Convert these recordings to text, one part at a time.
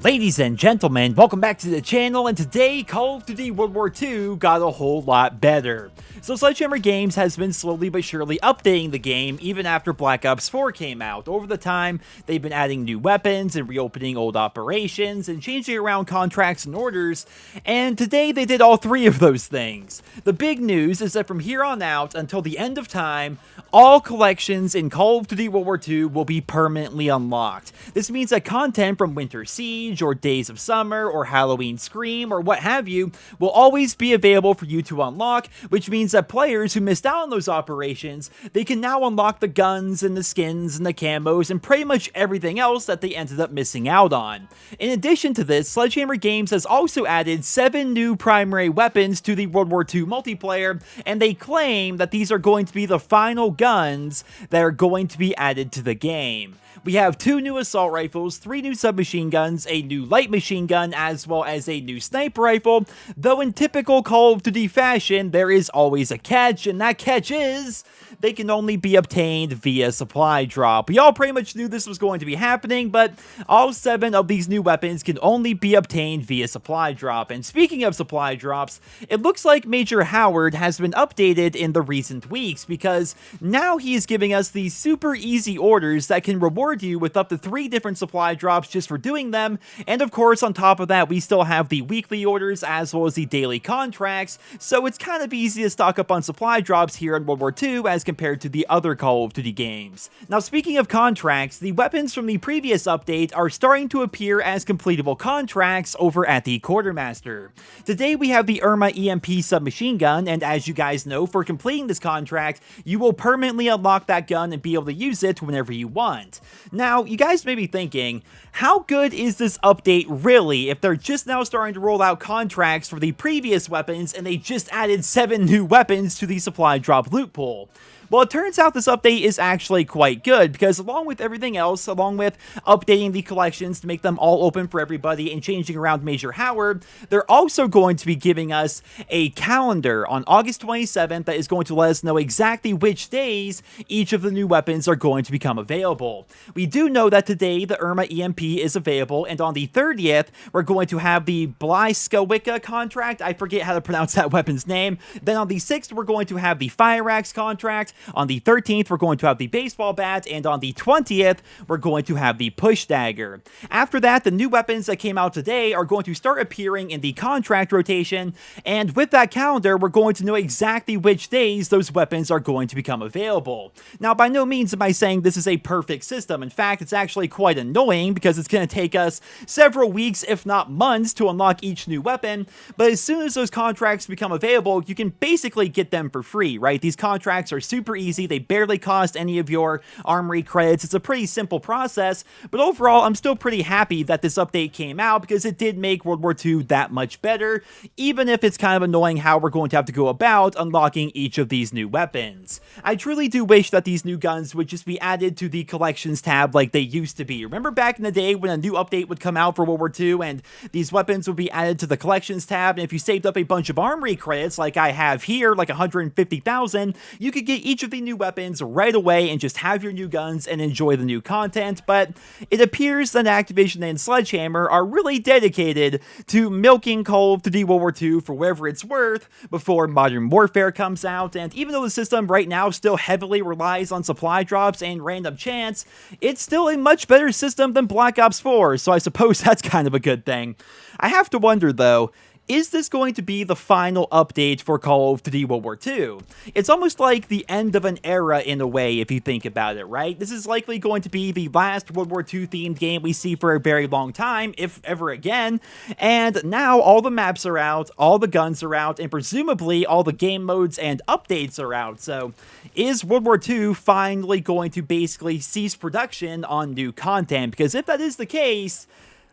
Ladies and gentlemen, welcome back to the channel, and today Call of Duty World War II got a whole lot better. So Sledgehammer Games has been slowly but surely updating the game even after Black Ops 4 came out. Over the time, they've been adding new weapons and reopening old operations and changing around contracts and orders, and today they did all three of those things. The big news is that from here on out until the end of time, all collections in Call of Duty World War II will be permanently unlocked. This means that content from Winter Siege or Days of Summer or Halloween Scream or what have you will always be available for you to unlock, which means that players who missed out on those operations, they can now unlock the guns and the skins and the camos and pretty much everything else that they ended up missing out on. In addition to this, Sledgehammer Games has also added 7 new primary weapons to the World War II multiplayer, and they claim that these are going to be the final guns that are going to be added to the game. We have 2 new assault rifles, 3 new submachine guns, a new light machine gun, as well as a new sniper rifle, though in typical Call of Duty fashion, there is always a catch, and that catch is they can only be obtained via supply drop. We all pretty much knew this was going to be happening, but all 7 of these new weapons can only be obtained via supply drop. And speaking of supply drops, it looks like Major Howard has been updated in the recent weeks, because now he is giving us these super easy orders that can reward you with up to 3 different supply drops just for doing them. And of course, on top of that, we still have the weekly orders as well as the daily contracts, so it's kind of easy to stock up on supply drops here in World War II as compared to the other Call of Duty games. Now, speaking of contracts, the weapons from the previous update are starting to appear as completable contracts over at the Quartermaster. Today we have the Irma EMP submachine gun, and as you guys know, for completing this contract, you will permanently unlock that gun and be able to use it whenever you want. Now, you guys may be thinking, how good is this update really if they're just now starting to roll out contracts for the previous weapons and they just added 7 new weapons to the supply drop loot pool? Well, it turns out this update is actually quite good, because along with everything else, along with updating the collections to make them all open for everybody and changing around Major Howard, they're also going to be giving us a calendar on August 27th that is going to let us know exactly which days each of the new weapons are going to become available. We do know that today the Irma EMP is available, and on the 30th, we're going to have the Blyskawicka contract. I forget how to pronounce that weapon's name. Then on the 6th, we're going to have the Fire Axe contract. On the 13th, we're going to have the baseball bat, and on the 20th, we're going to have the push dagger. After that, the new weapons that came out today are going to start appearing in the contract rotation, and with that calendar, we're going to know exactly which days those weapons are going to become available. Now, by no means am I saying this is a perfect system. In fact, it's actually quite annoying because it's going to take us several weeks, if not months, to unlock each new weapon, but as soon as those contracts become available, you can basically get them for free, right? These contracts are super easy. They barely cost any of your armory credits. It's a pretty simple process, but overall, I'm still pretty happy that this update came out because it did make World War II that much better, even if it's kind of annoying how we're going to have to go about unlocking each of these new weapons. I truly do wish that these new guns would just be added to the collections tab like they used to be. Remember back in the day when a new update would come out for World War II and these weapons would be added to the collections tab, and if you saved up a bunch of armory credits like I have here, like 150,000, you could get each of the new weapons right away and just have your new guns and enjoy the new content. But it appears that Activision and Sledgehammer are really dedicated to milking Call of Duty World War II for whatever it's worth before Modern Warfare comes out, and even though the system right now still heavily relies on supply drops and random chance, it's still a much better system than Black Ops 4, so I suppose that's kind of a good thing. I have to wonder though, is this going to be the final update for Call of Duty World War II? It's almost like the end of an era in a way, if you think about it, right? This is likely going to be the last World War II themed game we see for a very long time, if ever again, and now all the maps are out, all the guns are out, and presumably all the game modes and updates are out. So is World War II finally going to basically cease production on new content? Because if that is the case,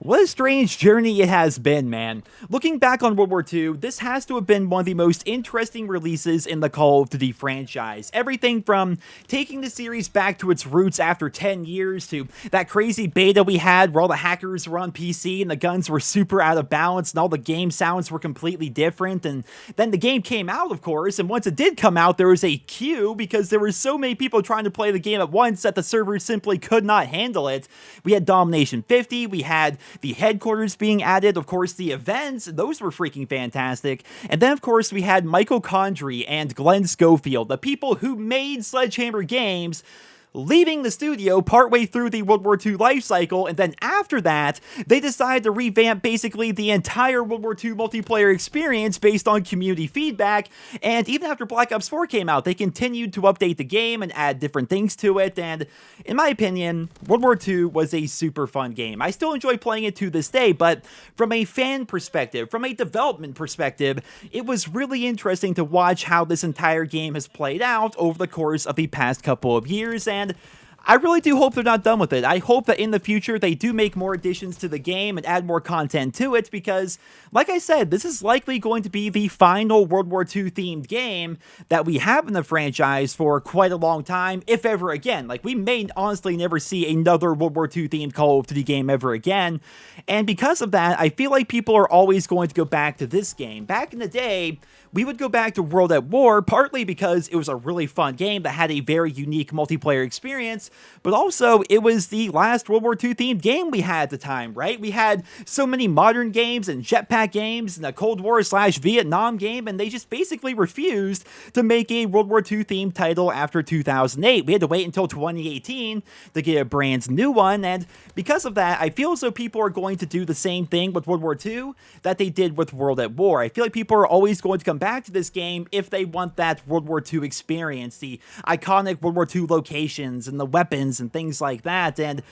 What a strange journey it has been, man. Looking back on World War II, this has to have been one of the most interesting releases in the Call of Duty franchise. Everything from taking the series back to its roots after 10 years to that crazy beta we had where all the hackers were on PC and the guns were super out of balance and all the game sounds were completely different. And then the game came out, of course, and once it did come out, there was a queue because there were so many people trying to play the game at once that the servers simply could not handle it. We had Domination 50, we had the headquarters being added, of course, the events, those were freaking fantastic. And then, of course, we had Michael Condrey and Glenn Schofield, the people who made Sledgehammer Games, leaving the studio partway through the World War II life cycle, and then after that, they decided to revamp basically the entire World War II multiplayer experience based on community feedback, and even after Black Ops 4 came out, they continued to update the game and add different things to it, and in my opinion, World War II was a super fun game. I still enjoy playing it to this day, but from a fan perspective, from a development perspective, it was really interesting to watch how this entire game has played out over the course of the past couple of years, and I really do hope they're not done with it. I hope that in the future they do make more additions to the game and add more content to it because, like I said, this is likely going to be the final World War II themed game that we have in the franchise for quite a long time, if ever again. Like, we may honestly never see another World War II themed Call of Duty game ever again, and because of that, I feel like people are always going to go back to this game. Back in the day, we would go back to World at War, partly because it was a really fun game that had a very unique multiplayer experience, but also it was the last World War II themed game we had at the time, right? We had so many modern games and jetpack games and a Cold War / Vietnam game, and they just basically refused to make a World War II themed title after 2008. We had to wait until 2018 to get a brand new one, and because of that, I feel as though people are going to do the same thing with World War II that they did with World at War. I feel like people are always going to come back to this game if they want that World War II experience, the iconic World War II locations and the weapons and things like that, and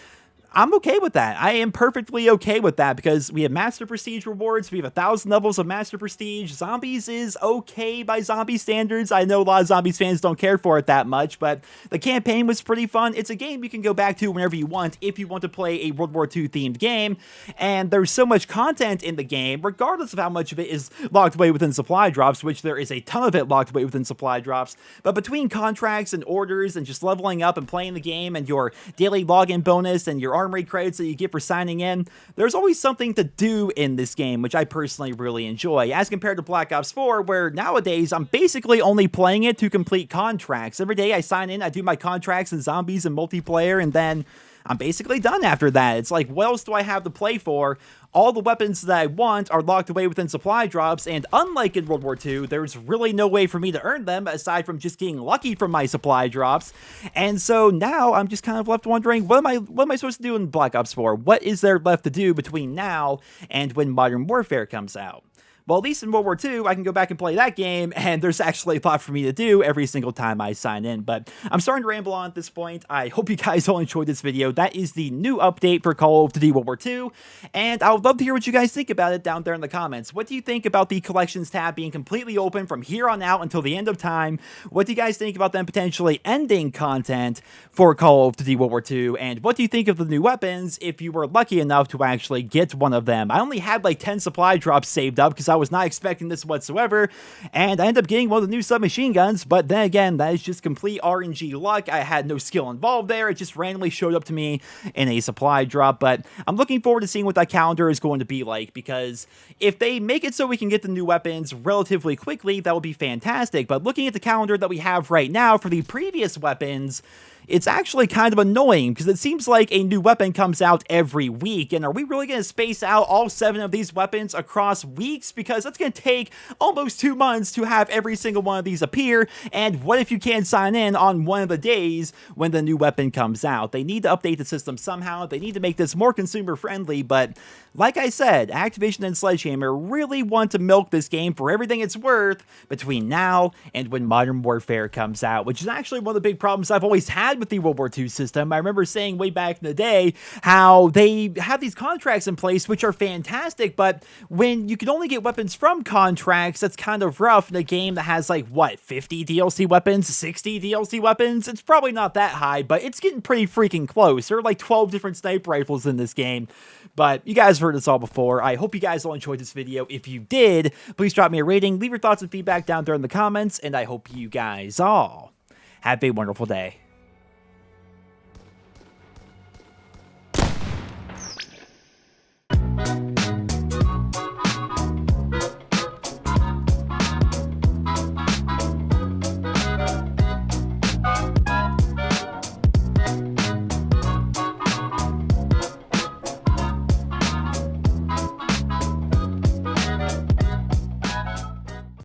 I'm okay with that. I am perfectly okay with that because we have Master Prestige rewards. We have 1,000 levels of Master Prestige. Zombies is okay by zombie standards. I know a lot of Zombies fans don't care for it that much, but the campaign was pretty fun. It's a game you can go back to whenever you want if you want to play a World War II themed game, and there's so much content in the game, regardless of how much of it is locked away within supply drops, which there is a ton of it locked away within supply drops, but between contracts and orders and just leveling up and playing the game and your daily login bonus and your armory credits that you get for signing in, there's always something to do in this game, which I personally really enjoy, as compared to Black Ops 4, where nowadays I'm basically only playing it to complete contracts. Every day I sign in, I do my contracts and zombies and multiplayer, and then I'm basically done after that. It's like, what else do I have to play for? All the weapons that I want are locked away within supply drops, and unlike in World War II, there's really no way for me to earn them aside from just getting lucky from my supply drops. And so now I'm just kind of left wondering, what am I supposed to do in Black Ops 4? What is there left to do between now and when Modern Warfare comes out? Well, at least in World War II, I can go back and play that game, and there's actually a lot for me to do every single time I sign in. But I'm starting to ramble on at this point. I hope you guys all enjoyed this video. That is the new update for Call of Duty World War II, and I would love to hear what you guys think about it down there in the comments. What do you think about the Collections tab being completely open from here on out until the end of time? What do you guys think about them potentially ending content for Call of Duty World War II? And what do you think of the new weapons if you were lucky enough to actually get one of them? I only had like 10 supply drops saved up because I was not expecting this whatsoever, and I ended up getting one of the new submachine guns, but then again, that is just complete RNG luck. I had no skill involved there. It just randomly showed up to me in a supply drop, but I'm looking forward to seeing what that calendar is going to be like, because if they make it so we can get the new weapons relatively quickly, that would be fantastic. But looking at the calendar that we have right now for the previous weapons, it's actually kind of annoying because it seems like a new weapon comes out every week, and are we really going to space out all 7 of these weapons across weeks? Because that's going to take almost 2 months to have every single one of these appear, and what if you can't sign in on one of the days when the new weapon comes out? They need to update the system somehow. They need to make this more consumer friendly, but like I said, Activision and Sledgehammer really want to milk this game for everything it's worth between now and when Modern Warfare comes out, which is actually one of the big problems I've always had side with the World War II system. I remember saying way back in the day how they have these contracts in place, which are fantastic, but when you can only get weapons from contracts, that's kind of rough in a game that has like, what, 50 DLC weapons, 60 DLC weapons? It's probably not that high, but it's getting pretty freaking close. There are like 12 different sniper rifles in this game, but you guys heard this all before. I hope you guys all enjoyed this video. If you did, please drop me a rating, leave your thoughts and feedback down there in the comments, and I hope you guys all have a wonderful day.